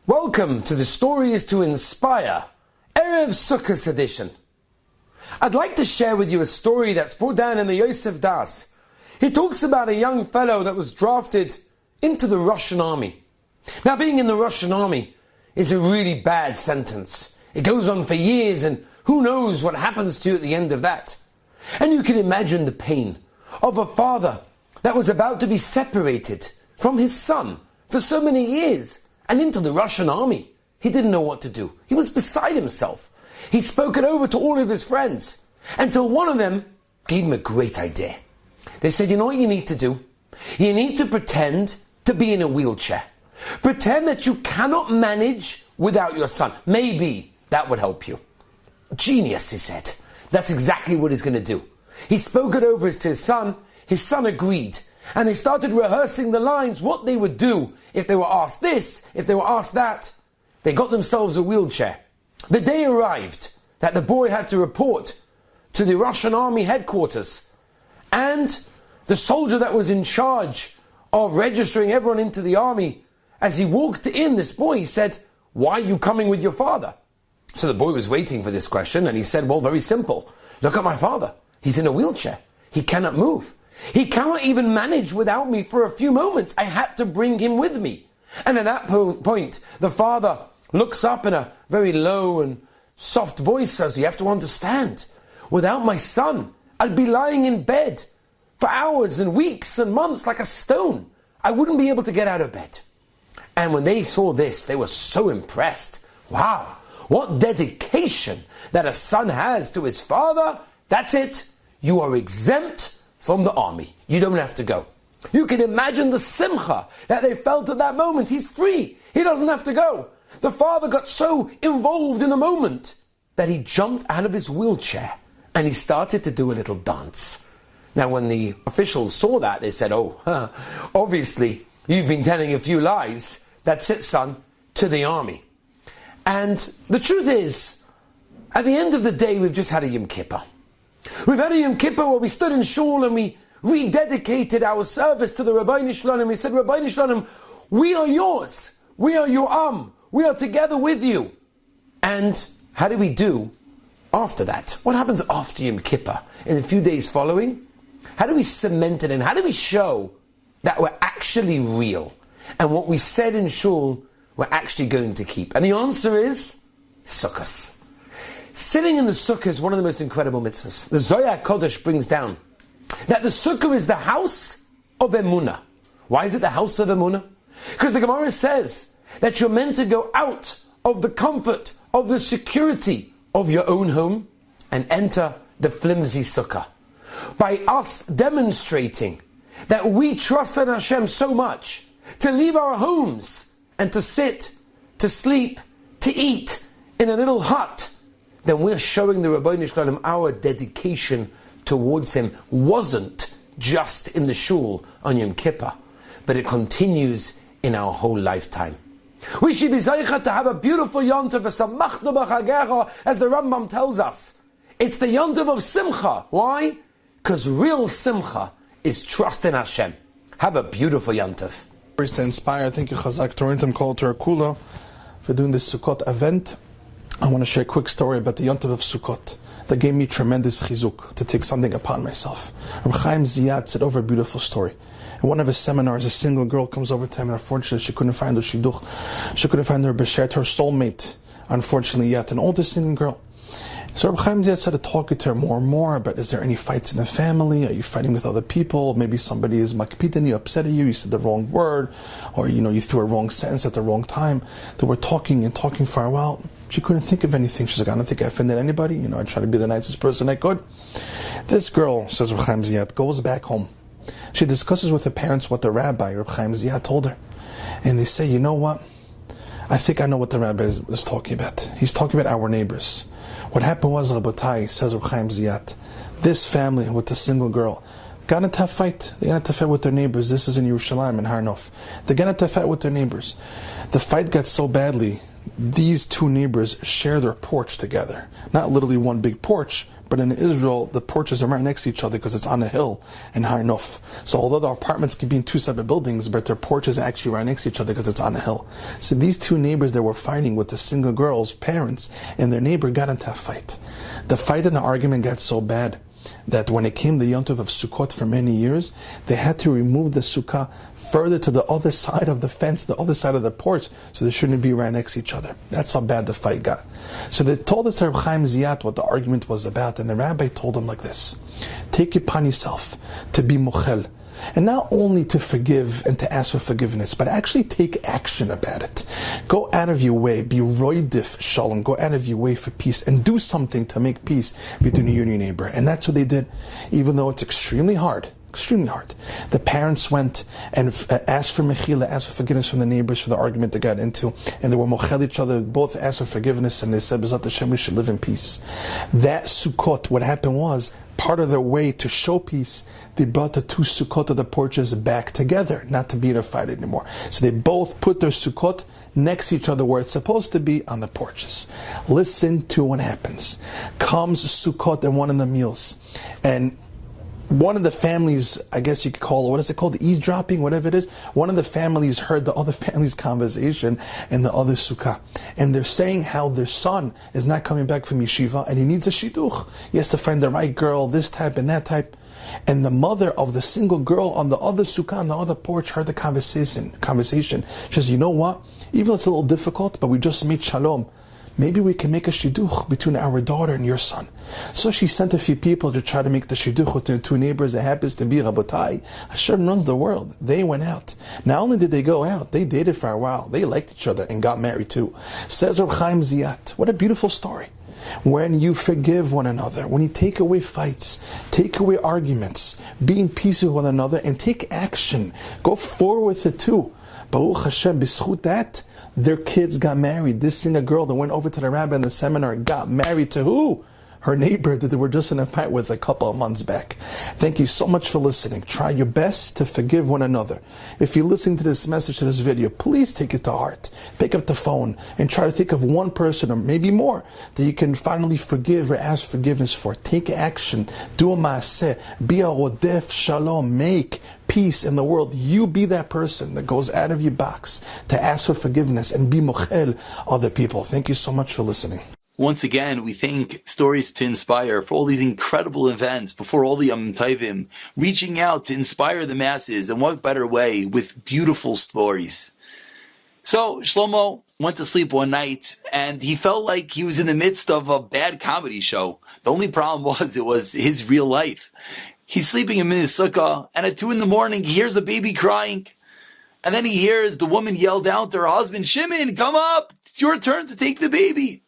Welcome to the Story is to Inspire, Erev Sukkos edition. I'd like to share with you a story that's brought down in the Yosef Das. He talks about a young fellow that was drafted into the Russian army. Now, being in the Russian army is a really bad sentence. It goes on for years, and who knows what happens to you at the end of that. And you can imagine the pain of a father that was about to be separated from his son for so many years and into the Russian army. He didn't know what to do. He was beside himself. He spoke it over to all of his friends until one of them gave him a great idea. They said, you know what you need to do? You need to pretend to be in a wheelchair. Pretend that you cannot manage without your son. Maybe that would help you. Genius, he said. That's exactly what he's going to do. He spoke it over to his son. His son agreed. And they started rehearsing the lines, what they would do if they were asked this, if they were asked that. They got themselves a wheelchair. The day arrived that the boy had to report to the Russian army headquarters. And the soldier that was in charge of registering everyone into the army, as he walked in, this boy, he said, why are you coming with your father? So the boy was waiting for this question, and he said, well, very simple. Look at my father. He's in a wheelchair. He cannot move. He cannot even manage without me for a few moments. I had to bring him with me. And at that point, the father looks up in a very low and soft voice, says, you have to understand, without my son, I'd be lying in bed for hours and weeks and months like a stone. I wouldn't be able to get out of bed. And when they saw this, they were so impressed. Wow, what dedication that a son has to his father. That's it. You are exempt from the army. You don't have to go. You can imagine the Simcha that they felt at that moment. He's free. He doesn't have to go. The father got so involved in the moment that he jumped out of his wheelchair and he started to do a little dance. Now, when the officials saw that, they said, obviously, you've been telling a few lies. That's it, son, to the army. And the truth is, at the end of the day, we've just had a Yom Kippur. We've had a Yom Kippur where we stood in shul and we rededicated our service to the Rabbi Shalom. We said, Rabbi Shalom, we are yours. We are your We are together with you. And how do we do after that? What happens after Yom Kippur? In the few days following? How do we cement it in? How do we show that we're actually real? And what we said in shul, we're actually going to keep. And the answer is Sukkos. Sitting in the Sukkah is one of the most incredible mitzvahs. The Zohar Kodesh brings down that the Sukkah is the house of Emunah. Why is it the house of Emunah? Because the Gemara says that you're meant to go out of the comfort, of the security of your own home and enter the flimsy Sukkah. By us demonstrating that we trust in Hashem so much to leave our homes and to sit, to sleep, to eat in a little hut, then we're showing the Rabbi Shalom our dedication towards Him wasn't just in the shul on Yom Kippur, but it continues in our whole lifetime. We should be zeichet to have a beautiful yontav, v'samachnu b'chagecha, as the Rambam tells us. It's the yontav of Simcha. Why? Because real Simcha is trust in Hashem. Have a beautiful yontav. To inspire, thank you Chazak Torintim Kol Torah Kula for doing this Sukkot event. I want to share a quick story about the Yontav of Sukkot that gave me tremendous chizuk to take something upon myself. Rabbi Chaim Ziyad said over a beautiful story. In one of his seminars, a single girl comes over to him, and unfortunately she couldn't find her shidduch. She couldn't find her beshert, her soulmate, unfortunately yet, an older single girl. So Rabbi Chaim Ziyad started talking to her more and more about, is there any fights in the family? Are you fighting with other people? Maybe somebody is makpidin you, upset at you, you said the wrong word, or you threw a wrong sentence at the wrong time. They were talking and talking for a while. She couldn't think of anything. She's like, I don't think I offended anybody. I try to be the nicest person I could. This girl, says Rabbi Chaim Ziyad, goes back home. She discusses with her parents what the rabbi, Rabbi Chaim Ziyad, told her. And they say, you know what? I think I know what the rabbi is talking about. He's talking about our neighbors. What happened was, Rabbatai, says Rabbi Chaim Ziyad, this family with the single girl got into a fight. They got into a fight with their neighbors. This is in Yerushalayim, in Har Nof. They got into a fight with their neighbors. The fight got so badly these two neighbors share their porch together. Not literally one big porch, but in Israel, the porches are right next to each other because it's on a hill in Har Nof. So although the apartments can be in two separate buildings, but their porches are actually right next to each other because it's on a hill. So these two neighbors that were fighting with the single girl's parents and their neighbor got into a fight. The fight and the argument got so bad that when it came the Yom Tov of Sukkot for many years, they had to remove the sukkah further to the other side of the fence, the other side of the porch, so they shouldn't be right next to each other. That's how bad the fight got. So they told us to Reb Chaim Ziyat what the argument was about, and the rabbi told them like this: take it upon yourself to be mochel, and not only to forgive and to ask for forgiveness, but actually take action about it. Go out of your way, be roidif shalom, go out of your way for peace, and do something to make peace between you and your neighbor. And that's what they did, even though it's extremely hard. Extremely hard. The parents went and asked for mechila, asked for forgiveness from the neighbors for the argument they got into, and they were mochel each other, both asked for forgiveness, and they said, B'ezrat Hashem, we should live in peace. That Sukkot, what happened was, part of their way to show peace, they brought the two Sukkot of the porches back together, not to be in a fight anymore. So they both put their Sukkot next to each other where it's supposed to be, on the porches. Listen to what happens. Comes Sukkot and one of the meals, and one of the families, I guess you could call it, what is it called, eavesdropping, whatever it is, one of the families heard the other family's conversation in the other sukkah. And they're saying how their son is not coming back from yeshiva and he needs a shidduch. He has to find the right girl, this type and that type. And the mother of the single girl on the other sukkah, on the other porch, heard the conversation. She says, you know what, even though it's a little difficult, but we just made shalom, maybe we can make a shidduch between our daughter and your son. So she sent a few people to try to make the shidduch with the two neighbors. It happens to be Rabotai. Hashem runs the world. They went out. Not only did they go out, they dated for a while. They liked each other and got married too. Says Reb Chaim Ziyat. What a beautiful story. When you forgive one another, when you take away fights, take away arguments, be in peace with one another, and take action. Go forward with it too. Baruch Hashem, b'schut that, their kids got married. This single girl that went over to the rabbi in the seminar got married to who? Her neighbor that they were just in a fight with a couple of months back. Thank you so much for listening. Try your best to forgive one another. If you're listening to this message, to this video, please take it to heart. Pick up the phone and try to think of one person or maybe more that you can finally forgive or ask forgiveness for. Take action. Do a maaseh. Be a rodef shalom. Make peace in the world. You be that person that goes out of your box to ask for forgiveness and be mochel other people. Thank you so much for listening. Once again, we thank Stories to Inspire for all these incredible events before all the Yom Tovim, reaching out to inspire the masses, and what better way with beautiful stories. So Shlomo went to sleep one night, and he felt like he was in the midst of a bad comedy show. The only problem was, it was his real life. He's sleeping in his sukkah, and at 2 a.m, he hears a baby crying. And then he hears the woman yell down to her husband, Shimon, come up! It's your turn to take the baby.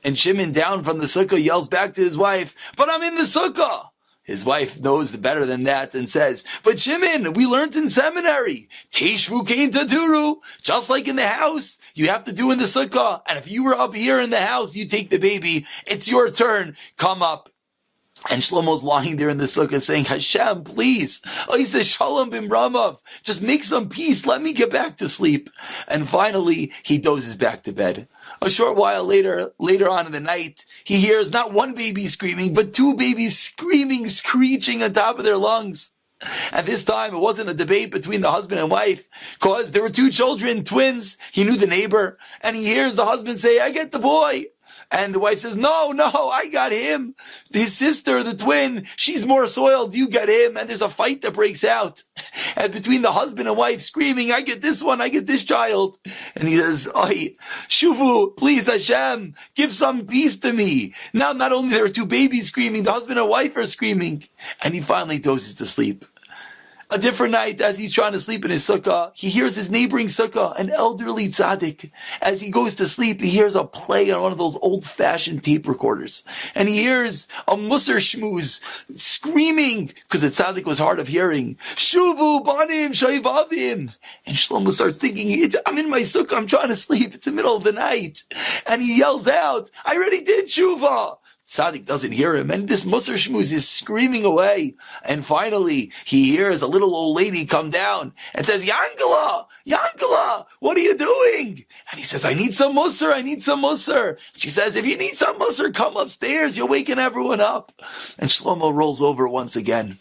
And Shimon, down from the sukkah, yells back to his wife, but I'm in the sukkah. His wife knows better than that and says, but Shimon, we learned in seminary, Teshvu Kain Taduru, just like in the house, you have to do in the sukkah. And if you were up here in the house, you take the baby, it's your turn, come up. And Shlomo's lying there in the sukkah saying, Hashem, please, Oiseh Shalom Bimramav, just make some peace, let me get back to sleep. And finally, he dozes back to bed. A short while later on in the night, he hears not one baby screaming, but 2 babies screaming, screeching on top of their lungs. And this time, it wasn't a debate between the husband and wife, because there were 2 children, twins. He knew the neighbor, and he hears the husband say, I get the boy. And the wife says, no, I got him. His sister, the twin, she's more soiled, you get him. And there's a fight that breaks out. And between the husband and wife screaming, I get this one, I get this child. And he says, Oi, Shuvu, please Hashem, give some peace to me. Now not only there are 2 babies screaming, the husband and wife are screaming. And he finally dozes to sleep. A different night, as he's trying to sleep in his sukkah, he hears his neighboring sukkah, an elderly tzaddik. As he goes to sleep, he hears a play on one of those old-fashioned tape recorders. And he hears a musar shmooze screaming, because the tzaddik was hard of hearing, Shuvu banim shayvavim. And Shlomo starts thinking, I'm in my sukkah, I'm trying to sleep, it's the middle of the night. And he yells out, I already did shuvah. Tzaddik doesn't hear him, and this Musar Shmuz is screaming away. And finally, he hears a little old lady come down and says, Yankala, what are you doing? And he says, I need some Musar. She says, if you need some Musar, come upstairs. You're waking everyone up. And Shlomo rolls over once again.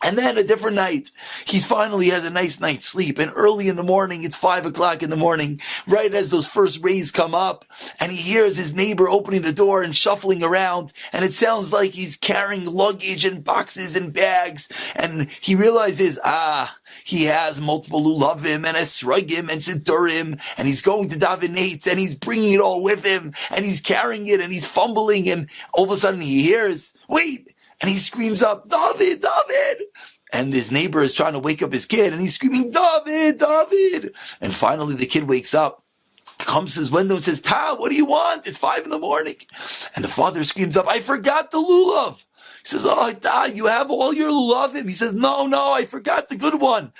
And then a different night, he finally has a nice night's sleep. And early in the morning, it's 5 o'clock in the morning, right as those first rays come up. And he hears his neighbor opening the door and shuffling around. And it sounds like he's carrying luggage and boxes and bags. And he realizes, he has multiple lulavim and esrogim and siddurim. And he's going to davenates and he's bringing it all with him. And he's carrying it and he's fumbling. And all of a sudden he hears, wait! And he screams up, David! And his neighbor is trying to wake up his kid, and he's screaming, David! And finally the kid wakes up, comes to his window and says, Ta, what do you want? It's 5 a.m. And the father screams up, I forgot the lulav. He says, oh, Dad, you have all your lulavim. He says, no, I forgot the good one.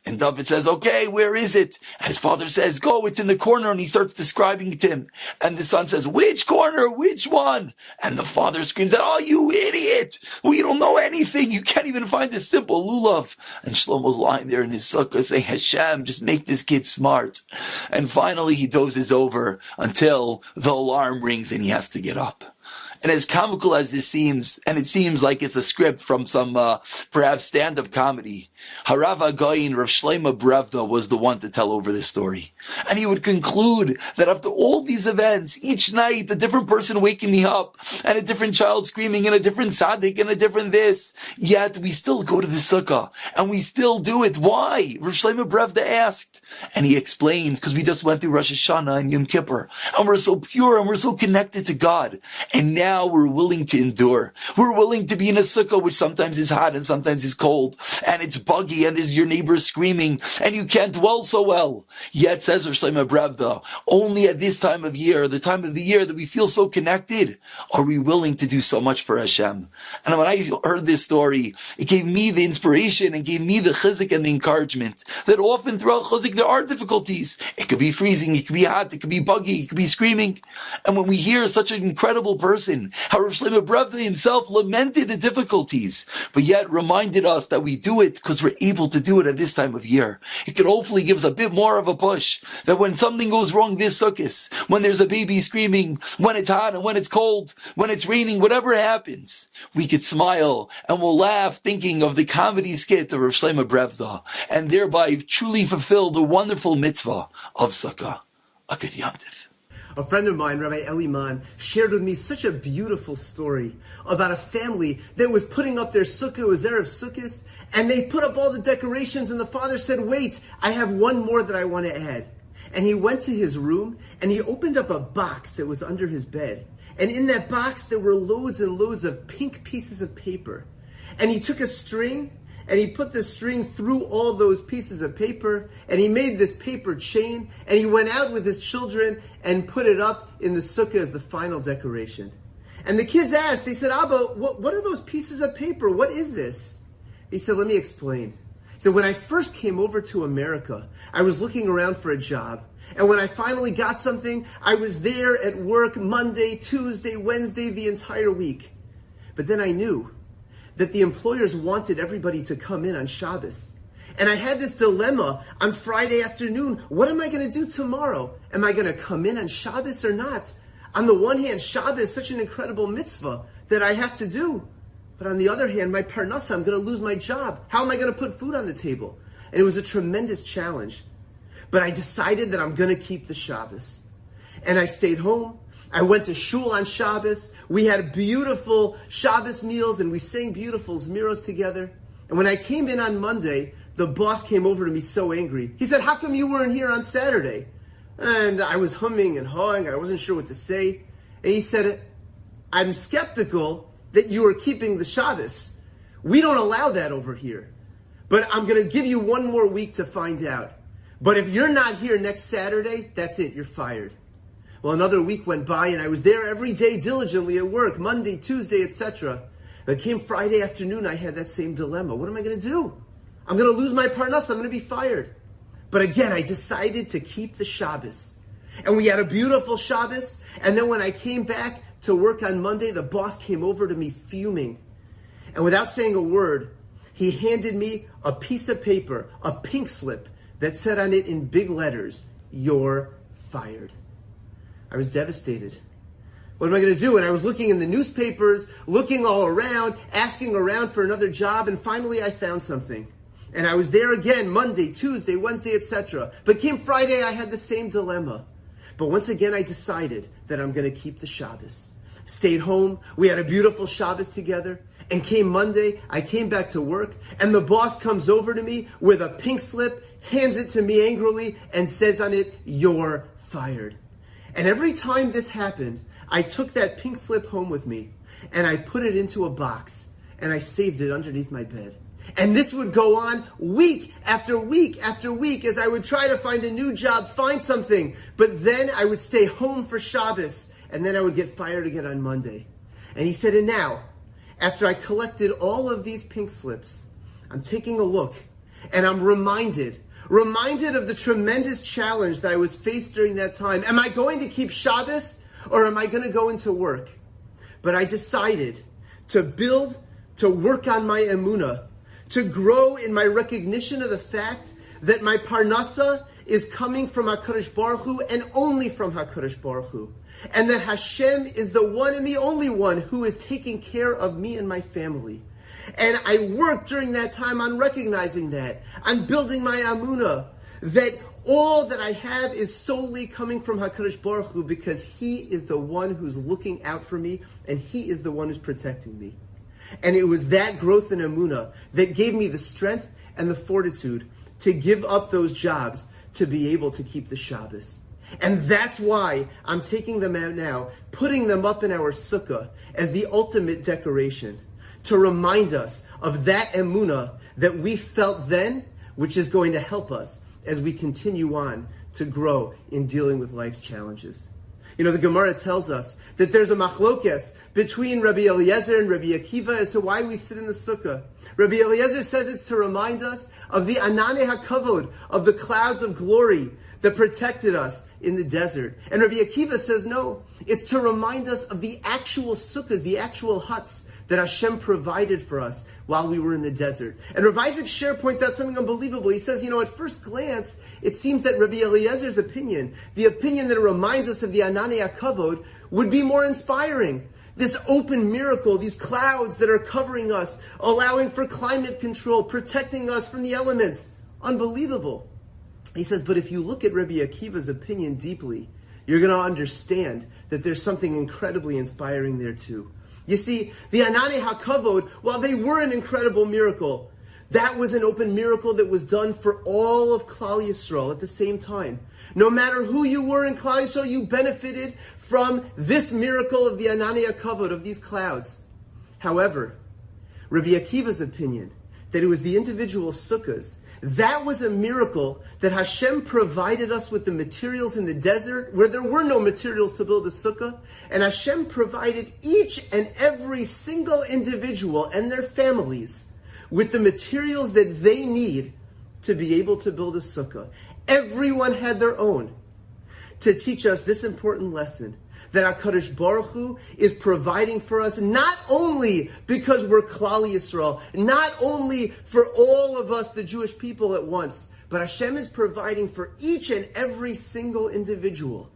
And David says, okay, where is it? And his father says, go, it's in the corner. And he starts describing it to him. And the son says, which corner? Which one? And the father screams out, oh, you idiot. Well, you don't know anything. You can't even find a simple lulav. And Shlomo's lying there in his sukkah saying, Hashem, just make this kid smart. And finally he dozes over until the alarm rings and he has to get up. And as comical as this seems, and it seems like it's a script from some perhaps stand-up comedy, Harav Agayin, Rav Shlomo Brevda, was the one to tell over this story. And he would conclude that after all these events, each night a different person waking me up, and a different child screaming, and a different tzaddik, and a different this, yet we still go to the sukkah, and we still do it. Why? Rav Shlomo Brevda asked. And he explained, because we just went through Rosh Hashanah and Yom Kippur, and we're so pure, and we're so connected to God. And now we're willing to endure. We're willing to be in a sukkah, which sometimes is hot and sometimes is cold, and it's buggy, and there's your neighbor screaming, and you can't dwell so well. Yet, says Rav Shlomo Brevda, only at this time of year, the time of the year that we feel so connected, are we willing to do so much for Hashem. And when I heard this story, it gave me the inspiration and gave me the chizuk and the encouragement that often throughout chizuk there are difficulties. It could be freezing, it could be hot, it could be buggy, it could be screaming. And when we hear such an incredible person, how Rav Shlomo Brevda himself lamented the difficulties, but yet reminded us that we do it because we're able to do it at this time of year. It could hopefully give us a bit more of a push, that when something goes wrong this Sukkos, when there's a baby screaming, when it's hot and when it's cold, when it's raining, whatever happens, we could smile and we'll laugh thinking of the comedy skit of Rav Shlomo Brevda, and thereby truly fulfill the wonderful mitzvah of Sukkah. A good Yom Tov. A friend of mine, Rabbi Eliman, shared with me such a beautiful story about a family that was putting up their sukkah. It was Erev Sukkos, and they put up all the decorations, and the father said, wait, I have one more that I want to add. And he went to his room, and he opened up a box that was under his bed. And in that box, there were loads and loads of pink pieces of paper. And he took a string, and he put the string through all those pieces of paper, and he made this paper chain, and he went out with his children and put it up in the sukkah as the final decoration. And the kids asked, they said, Abba, what are those pieces of paper? What is this? He said, let me explain. So when I first came over to America, I was looking around for a job. And when I finally got something, I was there at work Monday, Tuesday, Wednesday, the entire week. But then I knew that the employers wanted everybody to come in on Shabbos. And I had this dilemma on Friday afternoon. What am I going to do tomorrow? Am I going to come in on Shabbos or not? On the one hand, Shabbos is such an incredible mitzvah that I have to do. But on the other hand, my parnasa, I'm going to lose my job. How am I going to put food on the table? And it was a tremendous challenge. But I decided that I'm going to keep the Shabbos. And I stayed home. I went to shul on Shabbos. We had beautiful Shabbos meals and we sang beautiful zmiros together. And when I came in on Monday, the boss came over to me so angry. He said, how come you weren't here on Saturday? And I was humming and hawing. I wasn't sure what to say. And he said, I'm skeptical that you are keeping the Shabbos. We don't allow that over here. But I'm going to give you one more week to find out. But if you're not here next Saturday, that's it. You're fired. Well, another week went by and I was there every day diligently at work, Monday, Tuesday, etc. But came Friday afternoon, I had that same dilemma. What am I going to do? I'm going to lose my parnasa. I'm going to be fired. But again, I decided to keep the Shabbos. And we had a beautiful Shabbos. And then when I came back to work on Monday, the boss came over to me fuming. And without saying a word, he handed me a piece of paper, a pink slip, that said on it in big letters, "You're fired." I was devastated. What am I going to do? And I was looking in the newspapers, looking all around, asking around for another job, and finally I found something. And I was there again, Monday, Tuesday, Wednesday, etc. But came Friday, I had the same dilemma. But once again, I decided that I'm going to keep the Shabbos. Stayed home, we had a beautiful Shabbos together, and came Monday, I came back to work, and the boss comes over to me with a pink slip, hands it to me angrily, and says on it, "You're fired." And every time this happened, I took that pink slip home with me, and I put it into a box, and I saved it underneath my bed. And this would go on week after week after week as I would try to find a new job, find something. But then I would stay home for Shabbos, and then I would get fired again on Monday. And he said, and now, after I collected all of these pink slips, I'm taking a look, and I'm reminded of the tremendous challenge that I was faced during that time. Am I going to keep Shabbos, or am I going to go into work? But I decided to work on my emunah, to grow in my recognition of the fact that my parnasa is coming from HaKadosh Baruch Hu and only from HaKadosh Baruch Hu. And that Hashem is the one and the only one who is taking care of me and my family. And I worked during that time on recognizing that, on building my emunah, that all that I have is solely coming from HaKadosh Baruch Hu because He is the one who's looking out for me and He is the one who's protecting me. And it was that growth in emunah that gave me the strength and the fortitude to give up those jobs to be able to keep the Shabbos. And that's why I'm taking them out now, putting them up in our sukkah as the ultimate decoration, to remind us of that emunah that we felt then, which is going to help us as we continue on to grow in dealing with life's challenges. You know, the Gemara tells us that there's a machlokes between Rabbi Eliezer and Rabbi Akiva as to why we sit in the sukkah. Rabbi Eliezer says it's to remind us of the anane hakavod, of the clouds of glory that protected us in the desert. And Rabbi Akiva says no, it's to remind us of the actual sukkahs, the actual huts that Hashem provided for us while we were in the desert. And Rav Isaac Sher points out something unbelievable. He says, at first glance, it seems that Rabbi Eliezer's opinion, the opinion that reminds us of the Ananei HaKavod, would be more inspiring. This open miracle, these clouds that are covering us, allowing for climate control, protecting us from the elements. Unbelievable. He says, but if you look at Rabbi Akiva's opinion deeply, you're going to understand that there's something incredibly inspiring there too. You see, the Ananei HaKavod, while they were an incredible miracle, that was an open miracle that was done for all of Klal Yisrael at the same time. No matter who you were in Klal Yisrael, you benefited from this miracle of the Ananei HaKavod, of these clouds. However, Rabbi Akiva's opinion, that it was the individual sukkahs, that was a miracle that Hashem provided us with the materials in the desert where there were no materials to build a sukkah. And Hashem provided each and every single individual and their families with the materials that they need to be able to build a sukkah. Everyone had their own, to teach us this important lesson, that HaKadosh Baruch Hu is providing for us not only because we're Klal Yisrael, not only for all of us, the Jewish people at once, but Hashem is providing for each and every single individual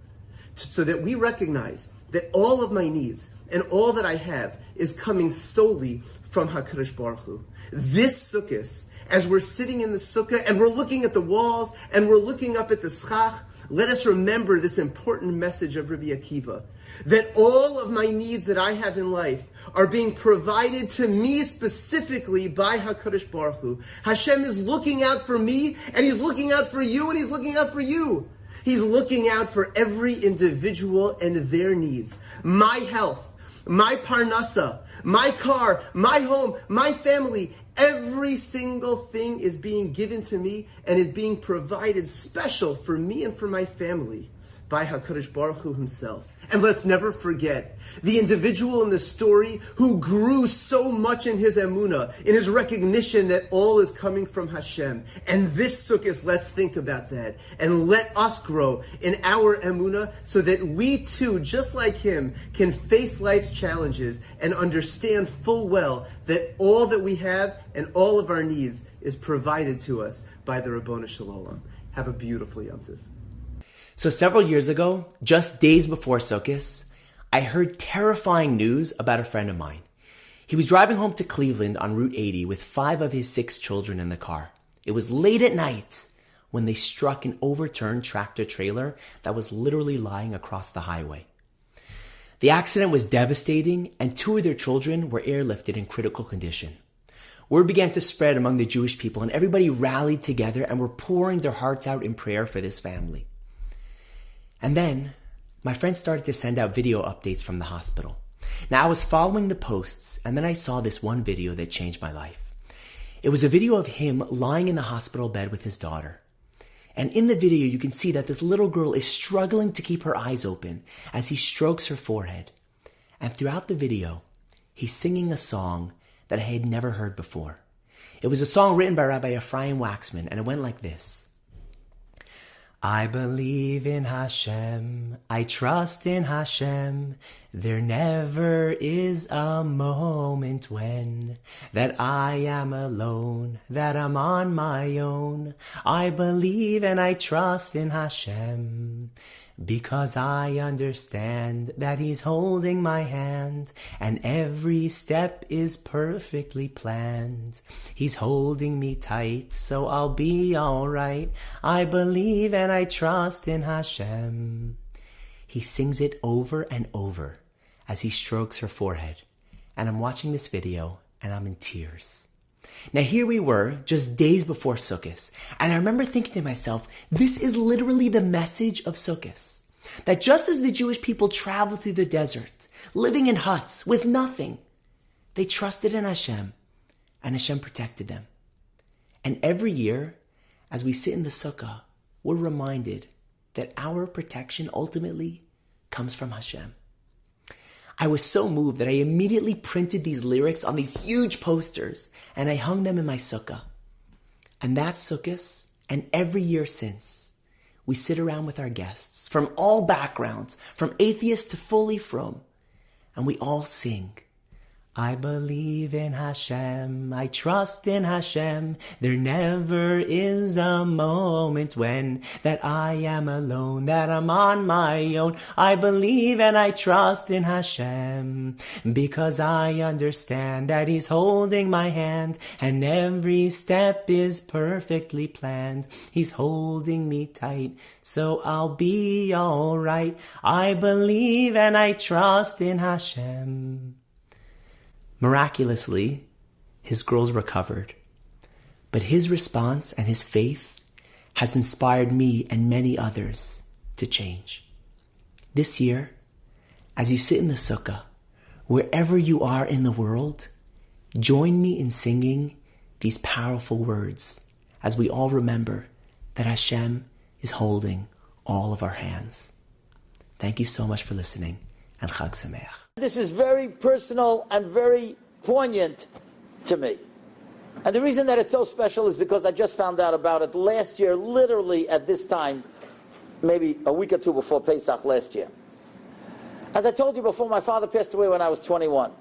so that we recognize that all of my needs and all that I have is coming solely from HaKadosh Baruch Hu. This Sukkos, as we're sitting in the sukkah and we're looking at the walls and we're looking up at the schach, let us remember this important message of Rabbi Akiva, that all of my needs that I have in life are being provided to me specifically by HaKadosh Baruch Hu. Hashem is looking out for me, and He's looking out for you, and He's looking out for you. He's looking out for every individual and their needs. My health, my parnasa, my car, my home, my family, every single thing is being given to me and is being provided special for me and for my family by HaKadosh Baruch Hu Himself. And let's never forget the individual in the story who grew so much in his emunah, in his recognition that all is coming from Hashem. And this Sukkot, let's think about that. And let us grow in our emunah so that we too, just like him, can face life's challenges and understand full well that all that we have and all of our needs is provided to us by the Rabbonu Shalom. Have a beautiful Yom Tov. So several years ago, just days before Sukkos, I heard terrifying news about a friend of mine. He was driving home to Cleveland on Route 80 with 5 of his 6 children in the car. It was late at night when they struck an overturned tractor trailer that was literally lying across the highway. The accident was devastating, and 2 of their children were airlifted in critical condition. Word began to spread among the Jewish people, and everybody rallied together and were pouring their hearts out in prayer for this family. And then, my friend started to send out video updates from the hospital. Now, I was following the posts, and then I saw this one video that changed my life. It was a video of him lying in the hospital bed with his daughter. And in the video, you can see that this little girl is struggling to keep her eyes open as he strokes her forehead. And throughout the video, he's singing a song that I had never heard before. It was a song written by Rabbi Ephraim Waxman, and it went like this. I believe in Hashem, I trust in Hashem. There never is a moment when that I am alone, that I'm on my own. I believe and I trust in Hashem, because I understand that He's holding my hand, and every step is perfectly planned. He's holding me tight, so I'll be alright. I believe and I trust in Hashem. He sings it over and over as he strokes her forehead. And I'm watching this video and I'm in tears. Now here we were, just days before Sukkos, and I remember thinking to myself, this is literally the message of Sukkos. That just as the Jewish people traveled through the desert, living in huts with nothing, they trusted in Hashem, and Hashem protected them. And every year, as we sit in the Sukkah, we're reminded that our protection ultimately comes from Hashem. I was so moved that I immediately printed these lyrics on these huge posters and I hung them in my sukkah. And that Sukkos, and every year since, we sit around with our guests from all backgrounds, from atheist to fully frum, and we all sing, I believe in Hashem, I trust in Hashem. There never is a moment when that I am alone, that I'm on my own. I believe and I trust in Hashem, because I understand that He's holding my hand, and every step is perfectly planned. He's holding me tight, so I'll be alright. I believe and I trust in Hashem. Miraculously, his girls recovered. But his response and his faith has inspired me and many others to change. This year, as you sit in the sukkah, wherever you are in the world, join me in singing these powerful words as we all remember that Hashem is holding all of our hands. Thank you so much for listening, and Chag Sameach. This is very personal and very poignant to me. And the reason that it's so special is because I just found out about it last year, literally at this time, maybe a week or two before Paysach last year. As I told you before, my father passed away when I was 21.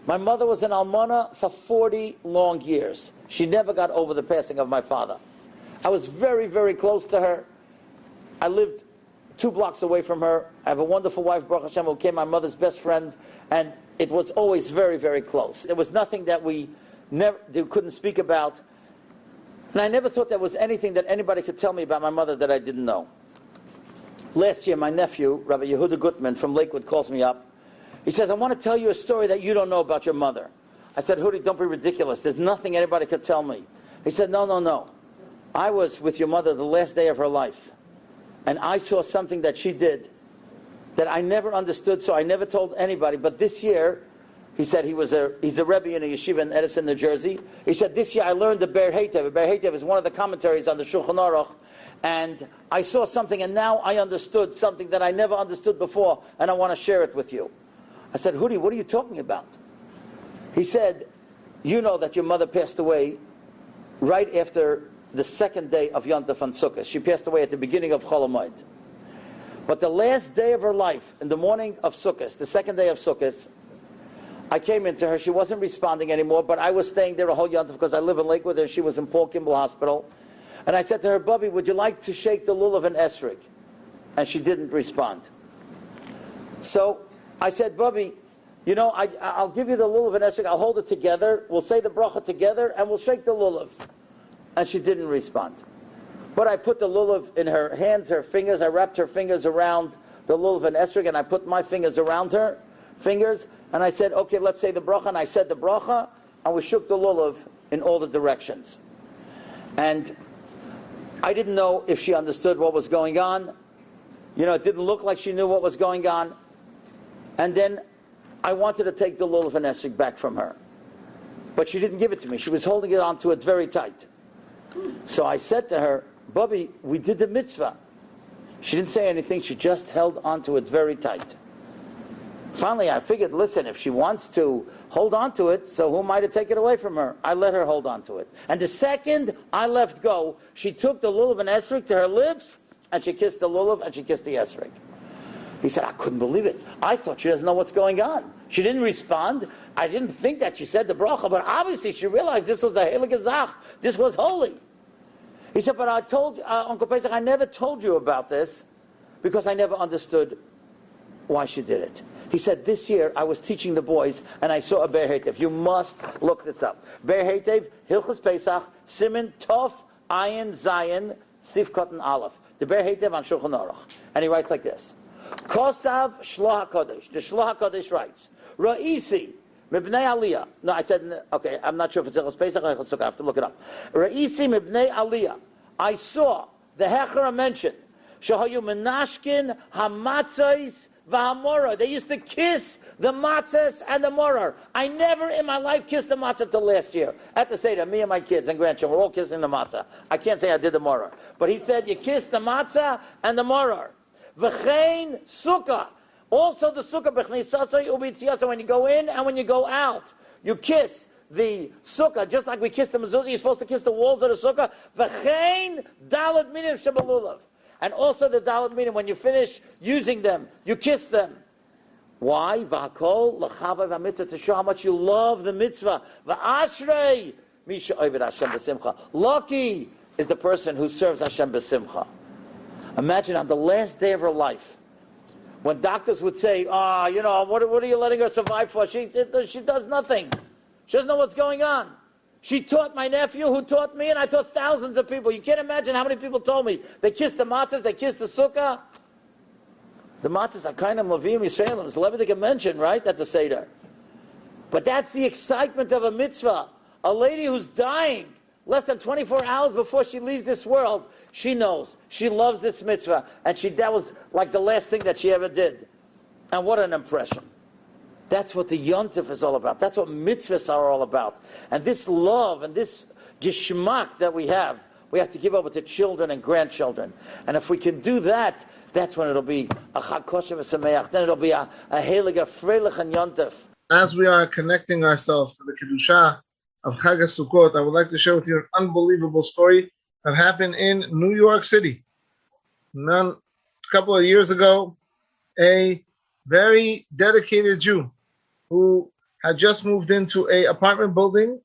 My mother was an almana for 40 long years. She never got over the passing of my father. I was very, very close to her. I lived 2 blocks away from her. I have a wonderful wife, Baruch Hashem, who became my mother's best friend, and it was always very, very close. There was nothing that we couldn't speak about, and I never thought there was anything that anybody could tell me about my mother that I didn't know. Last year, my nephew, Rabbi Yehuda Gutman from Lakewood, calls me up. He says, I want to tell you a story that you don't know about your mother. I said, Hudi, don't be ridiculous. There's nothing anybody could tell me. He said, no. I was with your mother the last day of her life, and I saw something that she did that I never understood, so I never told anybody. But this year, he said he's a Rebbe in a yeshiva in Edison, New Jersey. He said, this year I learned the Ber Heitev. Ber Heitev is one of the commentaries on the Shulchan Aruch, and I saw something, and now I understood something that I never understood before, and I want to share it with you. I said, Hudi, what are you talking about? He said, you know that your mother passed away right after the second day of Yom Tov and Sukkot. She passed away at the beginning of Chol Hamoed. But the last day of her life, in the morning of Sukkot, the second day of Sukkot, I came into her. She wasn't responding anymore, but I was staying there a whole Yom Tov because I live in Lakewood and she was in Paul Kimball Hospital. And I said to her, Bubby, would you like to shake the lulav and esrog? And she didn't respond. So I said, Bubby, you know, I'll give you the lulav and esrog. I'll hold it together. We'll say the bracha together and we'll shake the lulav. And she didn't respond. But I put the lulav in her hands, her fingers. I wrapped her fingers around the lulav and esrog, and I put my fingers around her fingers. And I said, okay, let's say the bracha. And I said the bracha, and we shook the lulav in all the directions. And I didn't know if she understood what was going on. You know, it didn't look like she knew what was going on. And then I wanted to take the lulav and esrog back from her. But she didn't give it to me. She was holding it onto it very tight. So I said to her, Bubby, we did the mitzvah. She didn't say anything. She just held onto it very tight. Finally, I figured, listen, if she wants to hold on to it, so who am I to take it away from her? I let her hold on to it. And the second I left go, she took the lulav and esrog to her lips, and she kissed the lulav and she kissed the esrog. He said, I couldn't believe it. I thought she doesn't know what's going on. She didn't respond. I didn't think that she said the bracha, but obviously she realized this was a heilige zach. This was holy. He said, but I told Uncle Paysach, I never told you about this because I never understood why she did it. He said, this year I was teaching the boys and I saw a Ber Heitev. You must look this up. Ber Heitev, Hilchos Paysach, Siman, Tov, Ayin, Zayin, Sifkot, and Aleph. The Ber Heitev on Shulchan Aruch. And he writes like this. Kosav Shloh HaKodesh. The Shloh HaKodesh writes, Ra'isi, Mibnei Aliyah. No, I said, okay, I'm not sure if it's Hilchos Paysach or Hilchos Sukkot. I have to look it up. Ra'isi Mibnei Aliyah. I saw the Hechera mentioned. Shahayu Menashkin Hamatzos V'Hamorah. They used to kiss the matzahs and the morah. I never in my life kissed the matzah till last year. I have to say that me and my kids and grandchildren, we're all kissing the matzah. I can't say I did the morah. But he said you kiss the matzah and the morah. V'chein sukkah. Also the sukkah b'chnisasai u'b'tziasai. When you go in and when you go out, you kiss the sukkah, just like we kiss the mezuzah. You're supposed to kiss the walls of the sukkah. V'chein dalet minim shebalulav. And also the dalet minim, when you finish using them, you kiss them. Why? V'hakol l'chava v'mitzvah, to show how much you love the mitzvah. V'ashrei misha oived Hashem b'simcha. Lucky is the person who serves Hashem b'simcha. Imagine on the last day of her life, when doctors would say, you know, what are you letting her survive for? She does nothing. She doesn't know what's going on. She taught my nephew, who taught me, and I taught thousands of people. You can't imagine how many people told me. They kissed the matzahs, they kissed the sukkah. The matzahs are kind of Levim Yisraelim. It's Levitic mentioned, right? That's the Seder. But that's the excitement of a mitzvah. A lady who's dying less than 24 hours before she leaves this world, she knows. She loves this mitzvah. And that was like the last thing that she ever did. And what an impression. That's what the Yom Tov is all about. That's what mitzvahs are all about. And this love and this gishmak that we have to give over to children and grandchildren. And if we can do that, that's when it'll be a chakoshev v'sameach. Then it'll be a heilige, freilich and Yom Tov. As we are connecting ourselves to the Kedusha of Chag Sukkot, I would like to share with you an unbelievable story that happened in New York City. A couple of years ago, a very dedicated Jew who had just moved into an apartment building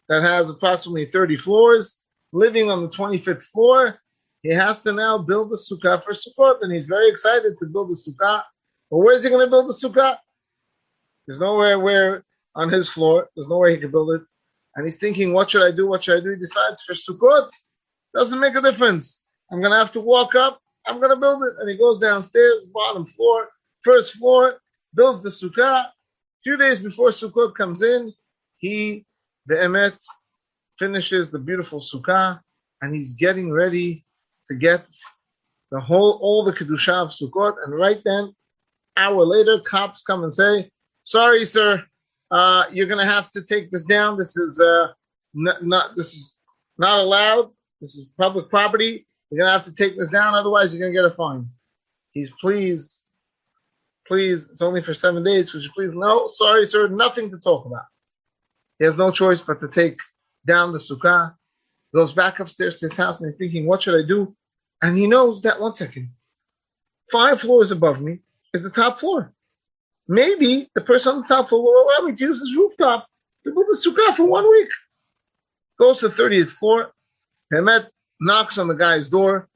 that has approximately 30 floors, living on the 25th floor. He has to now build a sukkah for Sukkot, and he's very excited to build a sukkah. But where is he going to build the sukkah? There's nowhere where on his floor. There's nowhere he can build it. And he's thinking, what should I do? What should I do? He decides for Sukkot, doesn't make a difference. I'm going to have to walk up. I'm going to build it. And he goes downstairs, bottom floor, first floor, builds the sukkah. A few days before Sukkot comes in, he, the Emet, finishes the beautiful sukkah, and he's getting ready to get all the Kedusha of Sukkot. And right then, hour later, cops come and say, sorry, sir, you're going to have to take this down. This is not allowed. This is public property. You're going to have to take this down, otherwise you're going to get a fine. He's please, it's only for 7 days. Could you please? No, sorry, sir, nothing to talk about. He has no choice but to take down the sukkah, goes back upstairs to his house, and he's thinking, what should I do? And he knows that, 1 second, 5 floors above me is the top floor. Maybe the person on the top floor will allow me to use his rooftop to build the sukkah for 1 week. Goes to the 30th floor. Hemet knocks on the guy's door.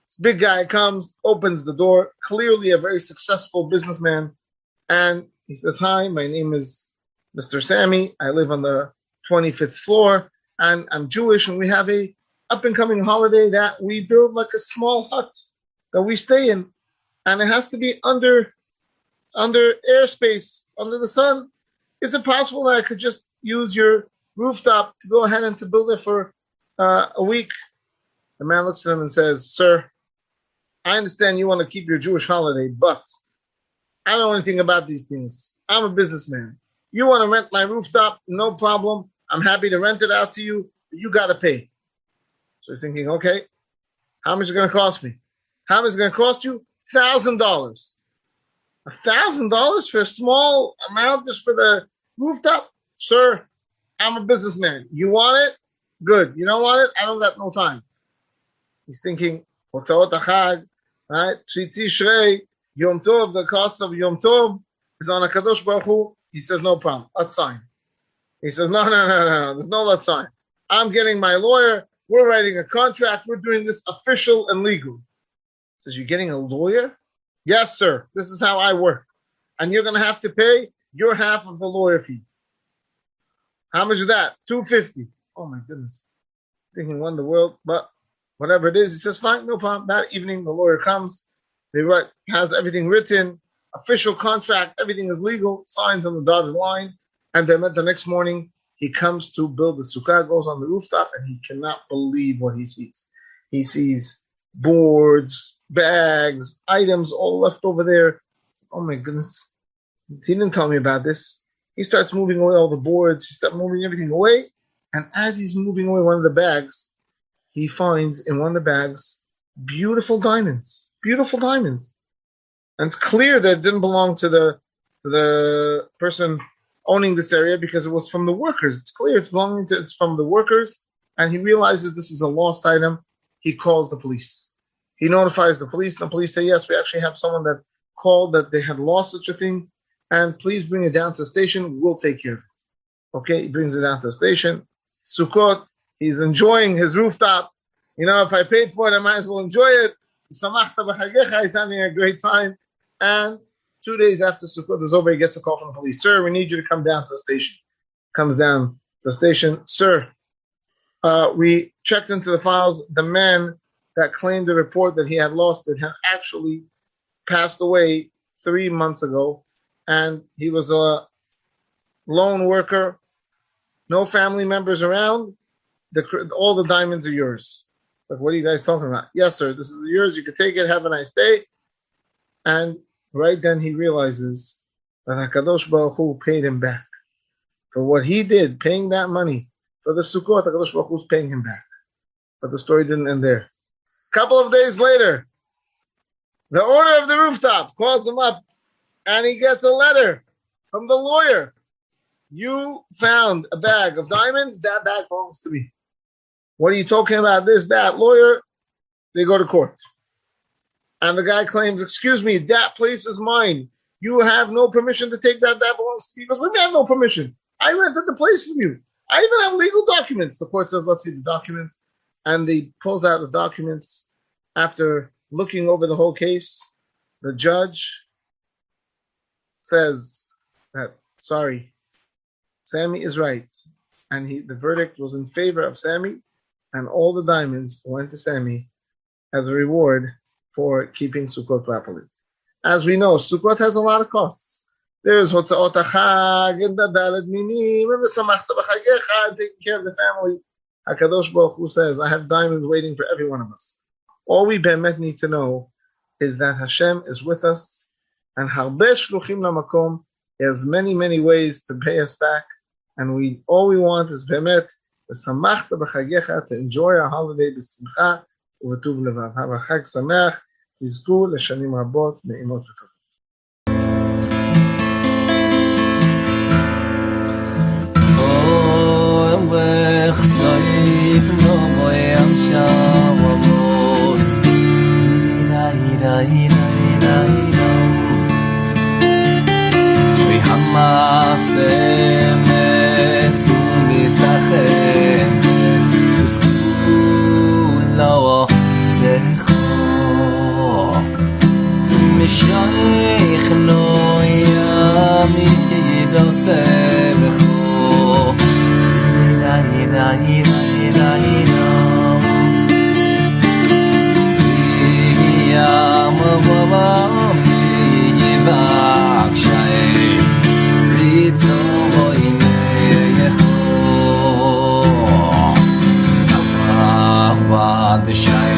This big guy comes, opens the door, clearly a very successful businessman. And he says, hi, my name is Mr. Sammy. I live on the 25th floor, and I'm Jewish, and we have a up-and-coming holiday that we build like a small hut that we stay in. And it has to be under airspace, under the sun. Is it possible that I could just use your rooftop to go ahead and to build it for a week? The man looks at him and says, sir, I understand you want to keep your Jewish holiday, but I don't know anything about these things. I'm a businessman. You want to rent my rooftop? No problem. I'm happy to rent it out to you, but you got to pay. So he's thinking, okay, how much is it going to cost me? How much is it going to cost you? $1,000. $1,000 for a small amount just for the rooftop? Sir, I'm a businessman. You want it? Good. You don't want it? I don't got no time. He's thinking, Hotzaot HaChag, right? Tishrei, Yom Tov, the cost of Yom Tov is on HaKadosh Baruch Hu. He says, no problem. Let's sign. He says, no. There's no let's sign. I'm getting my lawyer. We're writing a contract. We're doing this official and legal. He says, you're getting a lawyer? Yes, sir. This is how I work. And you're going to have to pay your half of the lawyer fee. How much is that? $250. Oh, my goodness. Thinking, what in the world? But whatever it is, he says, fine, no problem. That evening, the lawyer comes. They has everything written, official contract, everything is legal, signs on the dotted line. And then the next morning, he comes to build the sukkah, goes on the rooftop, and he cannot believe what he sees. He sees boards, bags, items all left over there. Oh my goodness. He didn't tell me about this. He starts moving away all the boards. He starts moving everything away. And as he's moving away one of the bags, he finds in one of the bags beautiful diamonds. Beautiful diamonds. And it's clear that it didn't belong to the person owning this area because it was from the workers. It's clear it's from the workers. And he realizes this is a lost item. He calls the police. He notifies the police, and the police say, yes, we actually have someone that called that they had lost such a thing, and please bring it down to the station. We'll take care of it. Okay, he brings it down to the station. Sukkot, he's enjoying his rooftop. You know, if I paid for it, I might as well enjoy it. He's having a great time. And 2 days after Sukkot is over, he gets a call from the police. Sir, we need you to come down to the station. Comes down to the station. Sir, we checked into the files. The man that claimed the report that he had lost it had actually passed away 3 months ago. And he was a lone worker, no family members around. All the diamonds are yours. Like, what are you guys talking about? Yes, sir, this is yours. You can take it. Have a nice day. And right then he realizes that HaKadosh Baruch Hu paid him back. For what he did, paying that money for the Sukkot, HaKadosh Baruch Hu is paying him back. But the story didn't end there. A couple of days later, the owner of the rooftop calls him up and he gets a letter from the lawyer. You found a bag of diamonds, that bag belongs to me. What are you talking about? This, that, lawyer? They go to court. And the guy claims, excuse me, that place is mine. You have no permission to take that belongs to me. He goes, we have no permission. I rented the place from you. I even have legal documents. The court says, let's see the documents. And he pulls out the documents. After looking over the whole case, the judge says that, sorry, Sammy is right. And the verdict was in favor of Sammy, and all the diamonds went to Sammy as a reward for keeping Sukkot properly. As we know, Sukkot has a lot of costs. There's Hotzaot HaChag, and the Daled Minim, and the Samachta B'Chagecha, taking care of the family. HaKadosh Baruch Hu says, I have diamonds waiting for every one of us. All we be'emet need to know is that Hashem is with us, and Harbe Shluchim Lamakom, He has many, many ways to pay us back, and all we want is be'emet, to enjoy our holiday, Simcha, ובטוב לבב. חג שמח, תזכו לשנים רבות, נעימות וטובות. Shaykh no yami do sebekho la ya mababa mi yivak shay ritzo hoine yekho ba the shay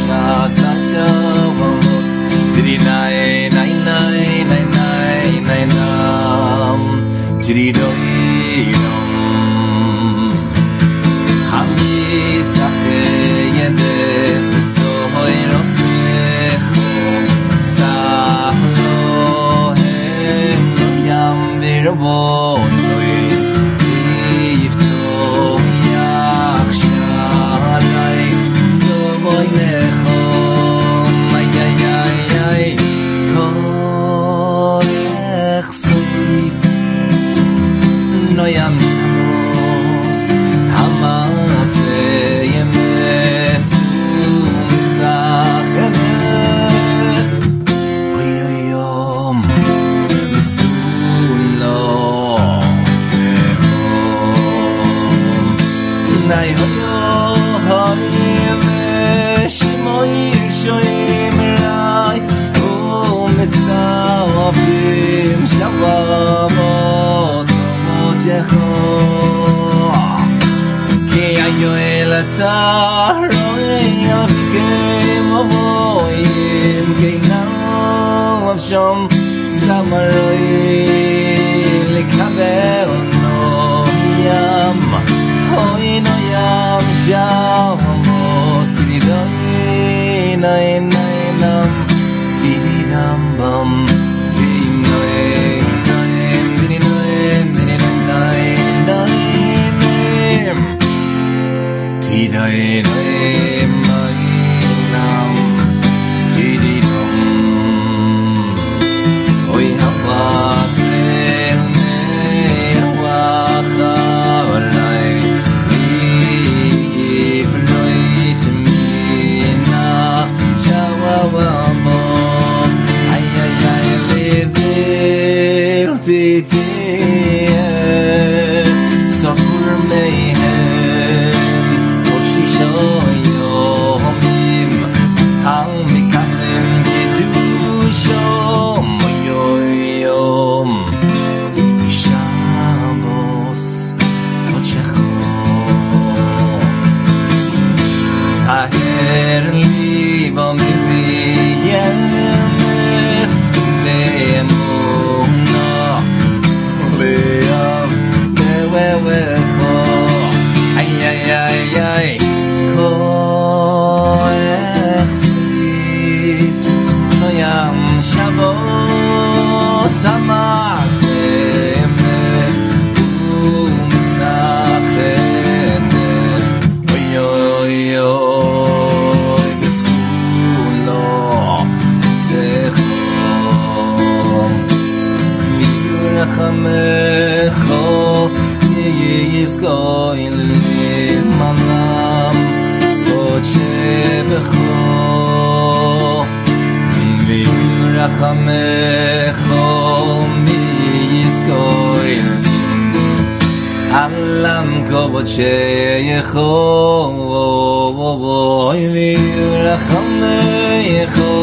shasa shavos Didi nai nai nai nai nai nai nam Didi doi dom Hami sache yedes V'sohoi rosecho Sahlo hem no yam v'robot Zoi Yifto yach shalai Zovoi necho No yam shamos hamase yemes umisachenes oy oy yom miskulo sechom nay hoyo shimoy shoyim rai umitzavim shavamos Ki ayoel atzaroi avkeim avoim Keinam avshom zamaroi Likaber no yam Hoi no yam shavamos Tididoi nai nai nam Tididam bam Tim noe noem Tididoi Tidai noem nam Tididom Oy havatzel ne'awachalai Yifloi shemina shawawamos Ay ay ay level titiyeh Sokur meihem Shoyomim Hang mikavlim kedushom Yoyom Shabos Ochecho Taher libo miviyemes Le'emuna Le'av Le'wewecho Ay ay ay ay Yam Shavos Amasemes Umisachenes Oy oy oy Beskulo Zechom Yurachamecho Yizkoin Limanam Shebecho V'yurachamecho miyiskoil Alam kovod sheyecho V'yurachamecho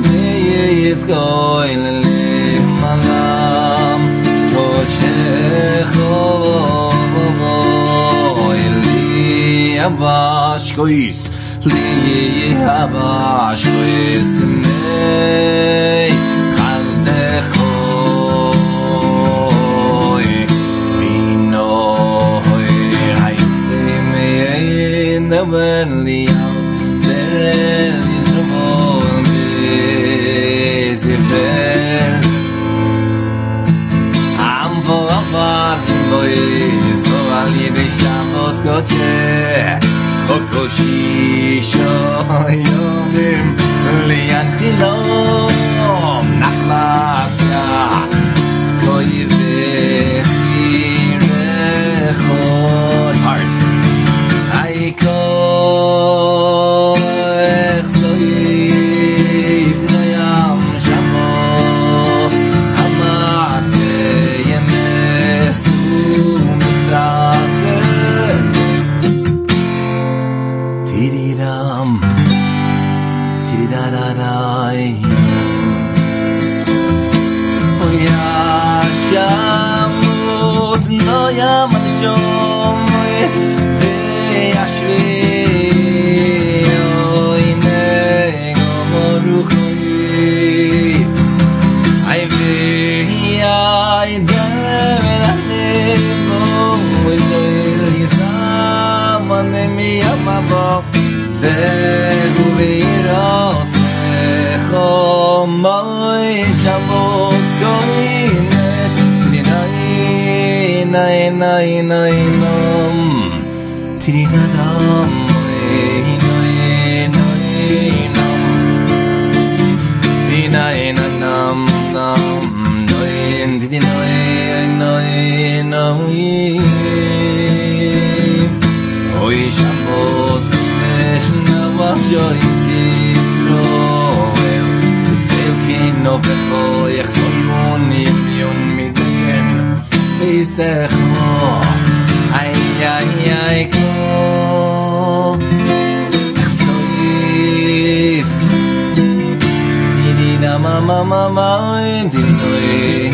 miyiskoil Limalam Kodshecho Abashkois Li Abashkois Mei Chazdecho Vino Haitzim Yein Deven Liam ושמוס קודשה חוקושי שויומים לינחילום נחלסיה כוי וחירךו It's hard אייקו אכסויב נוים שמו המעשה ימסו מסכן תידידם תידידדדאי אויה שמוס נוים הנשומס וישבי זהו וירוסך אומוי שבוס גוינך תדינאי נאי נאי נאי נום תדינאדם נאי נאי נום תדינאי נאם נאם נאי תדינאי נאי נאי אוי שבוס Joyce Israel Tzilkin Ovecho Yechsoyun Yimyun Midegen Paysach Ay ay ay ko Yechsoyif Tidina mama mama Tidinoi